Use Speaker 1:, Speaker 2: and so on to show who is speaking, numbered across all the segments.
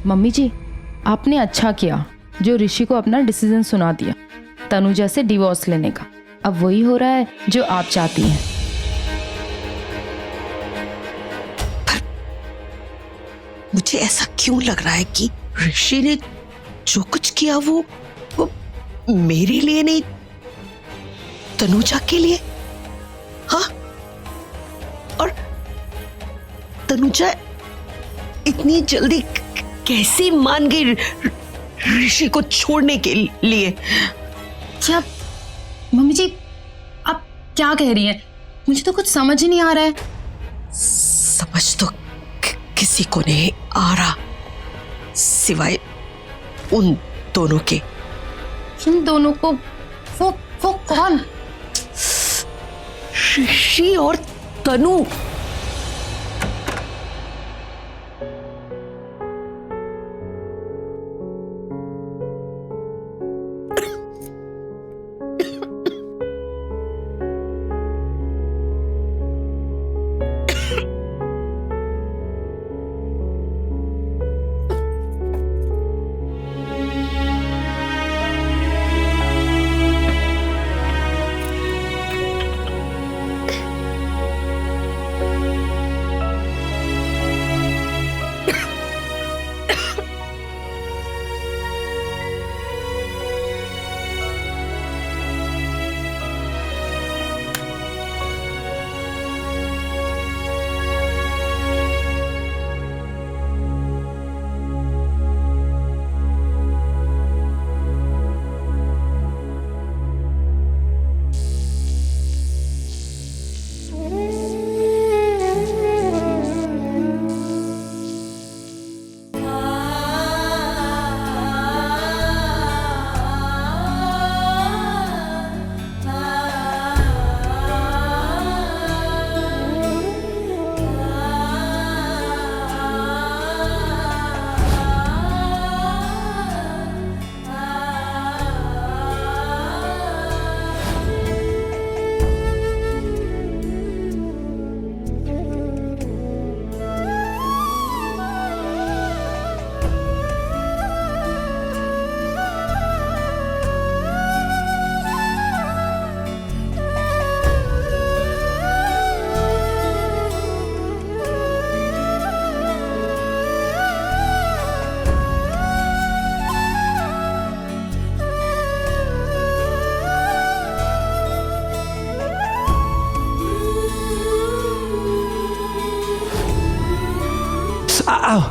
Speaker 1: Mummy जी, आपने अच्छा किया जो ऋषि को अपना डिसीजन सुना दिया तनुजा से डिवोर्स लेने का। अब वही हो रहा है जो आप चाहती हैं।
Speaker 2: मुझे ऐसा क्यों लग रहा है कि ऋषि ने जो कुछ किया वो मेरे लिए नहीं, तनुजा के लिए। हाँ, और तनुजा इतनी जल्दी कैसे मान गई ऋषि को छोड़ने के लिए?
Speaker 1: क्या मम्मी जी, आप क्या कह रही हैं? मुझे तो कुछ समझ ही नहीं आ रहा है।
Speaker 2: समझ तो किसी को नहीं आ रहा सिवाय उन दोनों के।
Speaker 1: इन दोनों को? वो कौन?
Speaker 2: ऋषि और तनु।
Speaker 3: आओ।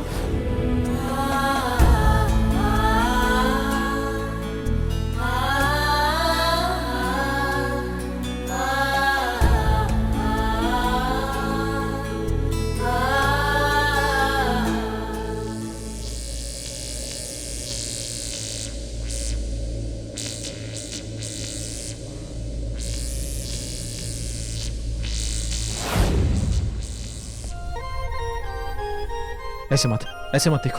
Speaker 3: ऐसे मत देखो।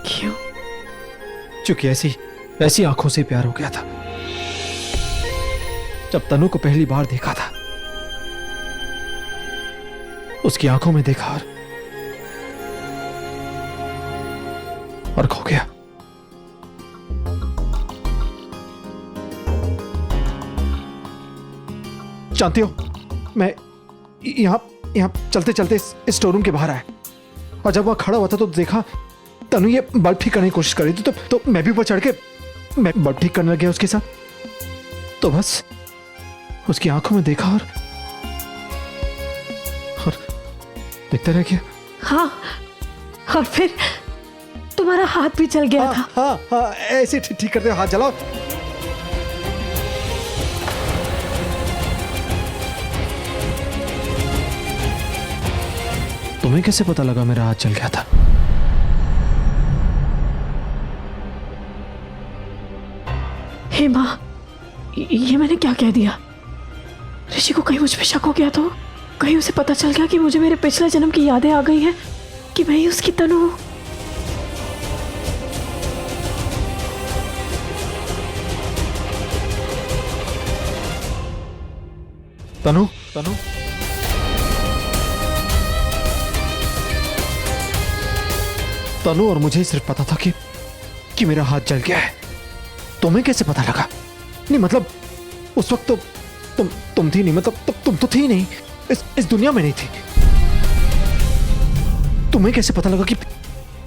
Speaker 2: क्यों?
Speaker 3: क्योंकि ऐसी आंखों से प्यार हो गया था जब तनु को पहली बार देखा था। उसकी आंखों में देखा और खो गया। जानती हो, मैं यहां चलते चलते इस स्टोर रूम के बाहर आया और जब वहां खड़ा हुआ था तो देखा तनु ये बल्ब ठीक करने की कोशिश कर रही थी। तो मैं भी ऊपर चढ़ के मैं बल्ब ठीक करने लगा उसके साथ। तो बस उसकी आंखों में देखा और देखते रह गया।
Speaker 2: हाँ, और फिर तुम्हारा हाथ भी चल गया था।
Speaker 3: हाँ, ऐसे ठीक करते हाथ जलाओ। तुम्हें कैसे पता लगा मेरा हाथ चल गया था?
Speaker 2: हे माँ, ये मैंने क्या कह दिया? ऋषि को कहीं मुझ पे शक हो गया तो? कहीं उसे पता चल गया कि मुझे मेरे पिछले जन्म की यादें आ गई हैं कि मैं ही उसकी तनु हूं?
Speaker 3: तनु तनु तनु और मुझे सिर्फ पता था कि मेरा हाथ जल गया है। तुम्हें कैसे पता लगा? नहीं मतलब उस वक्त तो तुम थी नहीं, मतलब तुम तो थी नहीं, इस दुनिया में नहीं थी। तुम्हें कैसे पता लगा कि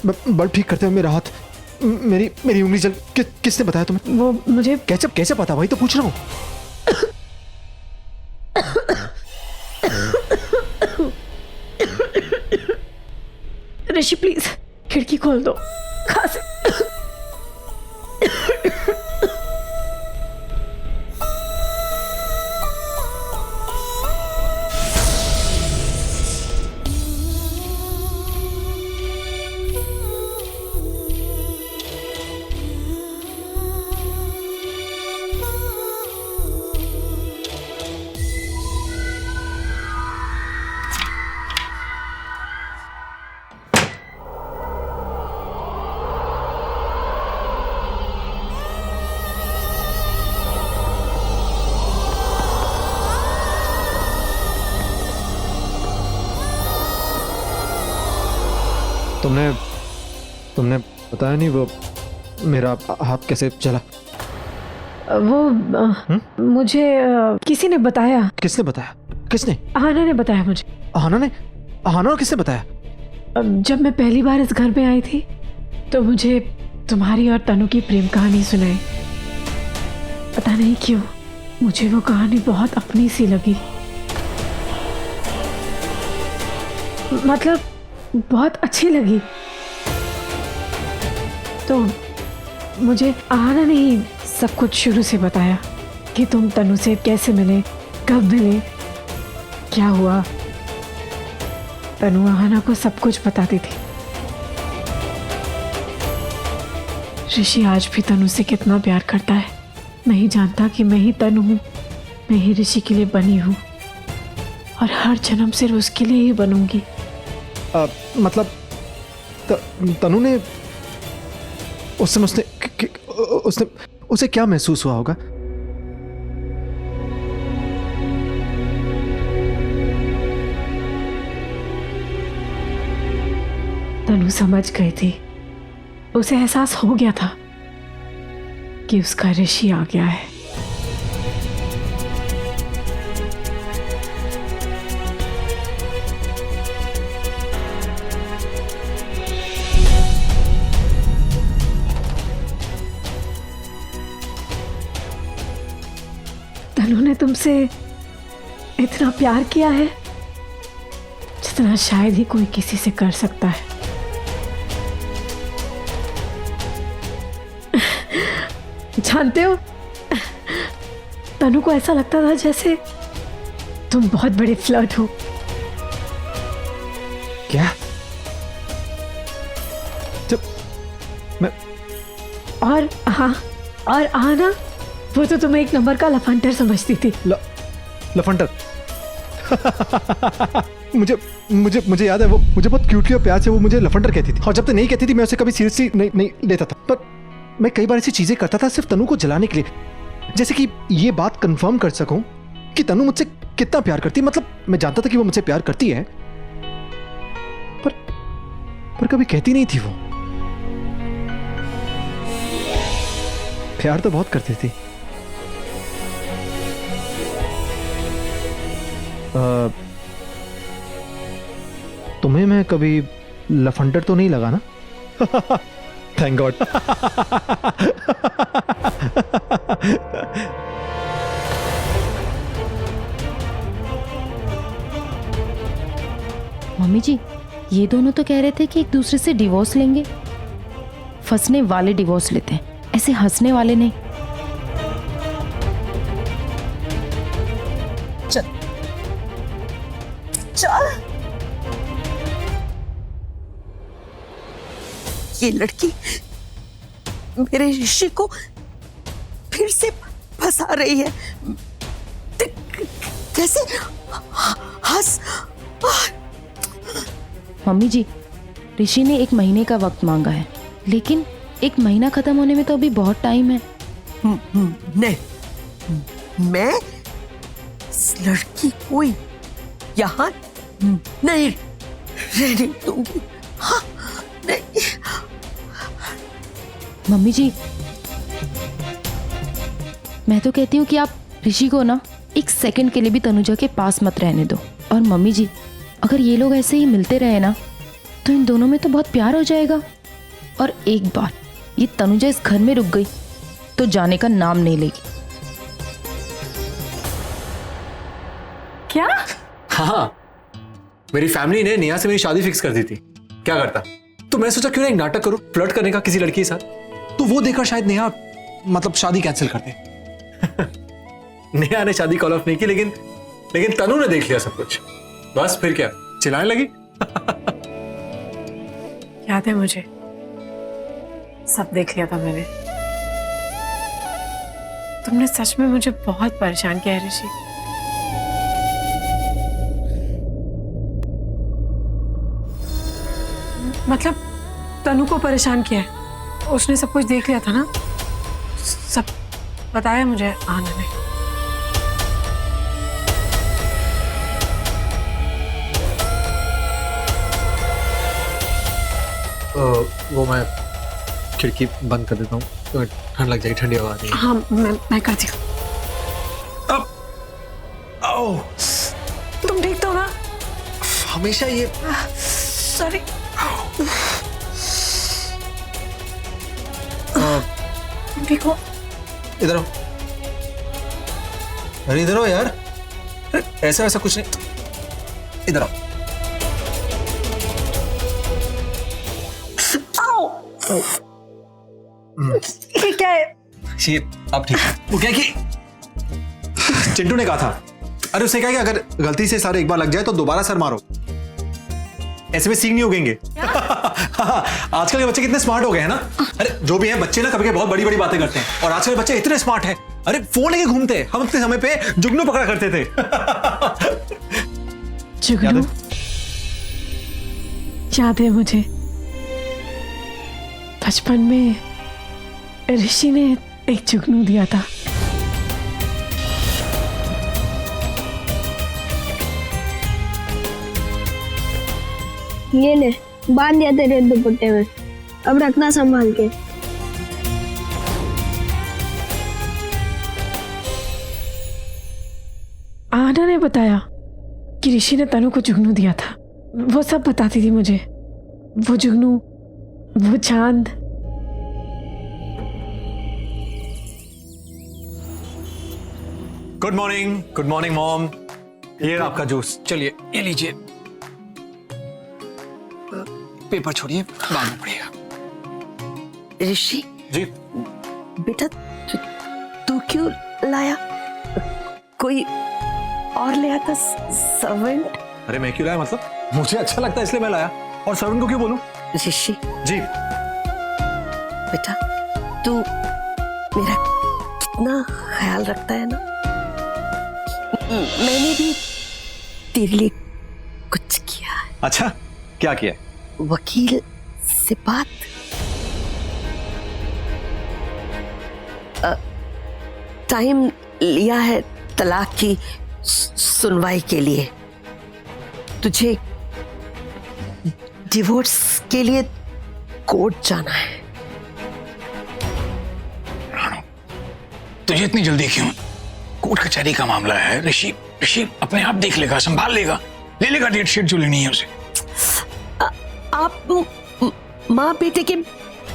Speaker 3: बल्ब ठीक करते हुए मेरा हाथ, मेरी उंगली जल? किसने बताया तुम्हें?
Speaker 4: वो मुझे
Speaker 3: कैसे पता? वही तो पूछ रहा हूँ।
Speaker 4: ऋषि प्लीज खिड़की खोल दो। खांसी।
Speaker 3: तुमने बताया नहीं वो मेरा हाथ कैसे चला?
Speaker 4: वो मुझे किसी ने बताया।
Speaker 3: किसने बताया? किसने?
Speaker 4: आहाना ने बताया मुझे।
Speaker 3: आहाना और किसने बताया?
Speaker 4: जब मैं पहली बार इस घर में आई थी तो मुझे तुम्हारी और तनु की प्रेम कहानी सुनाई। पता नहीं क्यों मुझे वो कहानी बहुत अपनी सी लगी, मतलब बहुत अच्छी लगी। तो मुझे आहाना ने ही सब कुछ शुरू से बताया कि तुम तनु से कैसे मिले, कब मिले, क्या हुआ। तनु आहाना को सब कुछ बताती थी। ऋषि आज भी तनु से कितना प्यार करता है। नहीं जानता कि मैं ही तनु हूँ, मैं ही ऋषि के लिए बनी हूँ और हर जन्म सिर्फ उसके लिए ही बनूंगी।
Speaker 3: मतलब तनु ने उस समय उसने उसे क्या महसूस हुआ होगा?
Speaker 4: तनु समझ गई थी, उसे एहसास हो गया था कि उसका ऋषि आ गया है। तनु ने तुमसे इतना प्यार किया है जितना शायद ही कोई किसी से कर सकता है। जानते हो, तनु को ऐसा लगता था जैसे तुम बहुत बड़े फ्लर्ट हो।
Speaker 3: क्या? जब मैं
Speaker 4: और हाँ, और आना वो तो तुम्हें एक नंबर का लफंटर समझती थी।
Speaker 3: लफंटर? मुझे याद है, वो मुझे बहुत क्यूटली और प्यार से वो मुझे लफंडर कहती थी, और जब तक नहीं कहती थी मैं उसे कभी सीरियसली नहीं लेता था। पर मैं कई बार ऐसी चीजें करता था सिर्फ तनु को जलाने के लिए, जैसे कि ये बात कंफर्म कर सकूं कि तनु मुझसे कितना प्यार करती है। मतलब मैं जानता था कि वो मुझसे प्यार करती है, पर कभी कहती नहीं थी। वो प्यार तो बहुत करती थी। तुम्हें मैं कभी लफंडर तो नहीं लगा ना? Thank God.
Speaker 1: मम्मी जी, ये दोनों तो कह रहे थे कि एक दूसरे से डिवोर्स लेंगे। फंसने वाले डिवोर्स लेते हैं, ऐसे हंसने वाले नहीं।
Speaker 2: चल, ये लड़की मेरे ऋषि को फिर से फंसा रही है। कैसे? हंस।
Speaker 1: मम्मी जी, ऋषि ने 1 महीने का वक्त मांगा है, लेकिन 1 महीना खत्म होने में तो अभी बहुत टाइम है।
Speaker 2: नहीं, मैं इस लड़की को यहाँ नहीं रहने दूंगी। हाँ, नहीं।
Speaker 1: मम्मी जी, मैं तो कहती हूँ कि आप ऋषि को ना एक सेकंड के लिए भी तनुजा के पास मत रहने दो। और मम्मी जी, अगर ये लोग ऐसे ही मिलते रहे ना तो इन दोनों में तो बहुत प्यार हो जाएगा। और एक बार ये तनुजा इस घर में रुक गई तो जाने का नाम नहीं लेगी।
Speaker 4: क्या?
Speaker 5: हाँ, मेरी फैमिली ने नेहा से मेरी शादी फिक्स कर दी थी। क्या करता? तो मैं सोचा क्यों ना एक नाटक करूं फ्लर्ट करने का किसी लड़की के साथ, तो वो देखकर शायद नेहा मतलब शादी कैंसिल कर दे। नेहा ने शादी कॉल ऑफ नहीं की, लेकिन तनु ने देख लिया सब कुछ। बस फिर क्या, चिल्लाने लगी।
Speaker 4: याद है मुझे, सब देख लिया था मैंने। तुमने सच में मुझे बहुत परेशान किया है ऋषि। मतलब तनु को परेशान किया है। उसने सब कुछ देख लिया था ना, सब बताया मुझे आना ने।
Speaker 5: वो मैं खिड़की बंद कर देता हूँ तो ठंड लग जाएगी, ठंडी हवा आ रही है।
Speaker 4: हाँ, मैं करती हूँ।
Speaker 5: आओ,
Speaker 4: तुम ठीक तो ना?
Speaker 5: हमेशा ये
Speaker 4: सॉरी। ठीक हो?
Speaker 5: इधर आओ। अरे इधर आओ यार, ऐसा वैसा कुछ नहीं, इधर आओ।
Speaker 4: ये क्या है?
Speaker 5: ये अब ठीक है। वो क्या कि चिंटू ने कहा था, अरे उसने कहा कि अगर गलती से सर एक बार लग जाए तो दोबारा सर मारो, ऐसे में सीख नहीं उगेंगे। आजकल के बच्चे कितने स्मार्ट हो गए हैं ना। अरे जो भी है बच्चे ना, कभी बहुत बड़ी बड़ी बातें करते हैं, और आजकल के बच्चे इतने स्मार्ट हैं। अरे फोन लेके घूमते हैं, हम अपने समय पे जुगनू पकड़ा करते थे।
Speaker 4: जुगनू? याद है मुझे, बचपन में ऋषि ने एक जुगनू दिया था।
Speaker 6: ये ले, बांध दिया तेरे दुपट्टे में, अब रखना संभाल के।
Speaker 4: आना ने बताया कि ऋषि ने तनु को जुगनू दिया था। वो सब बताती थी मुझे, वो जुगनू, वो चांद।
Speaker 5: Good morning mom. ये आपका जूस, चलिए ये लीजिए। पेपर छोड़िए, बांधना पड़ेगा।
Speaker 2: ऋषि
Speaker 5: जी
Speaker 2: बेटा, तू क्यों लाया? कोई और ले आता सर्वेंट?
Speaker 5: अरे मैं क्यों लाया, मतलब मुझे अच्छा लगता है इसलिए मैं लाया, और सर्वेंट को क्यों बोलूं?
Speaker 2: ऋषि
Speaker 5: जी
Speaker 2: बेटा, तू मेरा कितना ख्याल रखता है ना। मैंने भी तेरे लिए कुछ किया है।
Speaker 5: अच्छा, क्या किया?
Speaker 2: वकील से बात। टाइम लिया है तलाक की सुनवाई के लिए। तुझे डिवोर्स के लिए कोर्ट जाना है।
Speaker 7: तुझे इतनी जल्दी क्यों? कोर्ट कचहरी का मामला है। ऋषि अपने आप देख लेगा, संभाल लेगा, ले लेगा डेट शीट जो लेनी है उसे।
Speaker 2: आप माँ बेटे के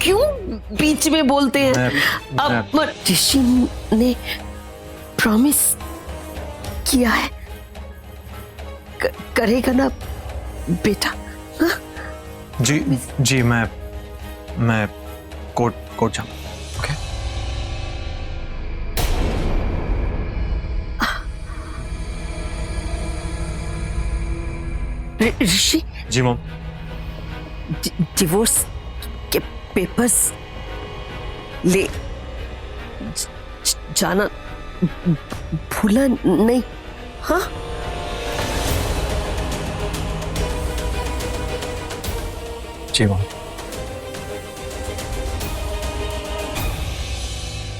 Speaker 2: क्यों बीच में बोलते हैं? अब ऋषि ने प्रॉमिस किया है, करेगा ना बेटा? हाँ?
Speaker 5: जी मैं कोर्ट जाऊं। ओके।
Speaker 2: ऋषि,
Speaker 5: जी मॉम।
Speaker 2: डिवोर्स के पेपर्स ले जाना भूला नहीं? हाँ?
Speaker 5: जी मॉम।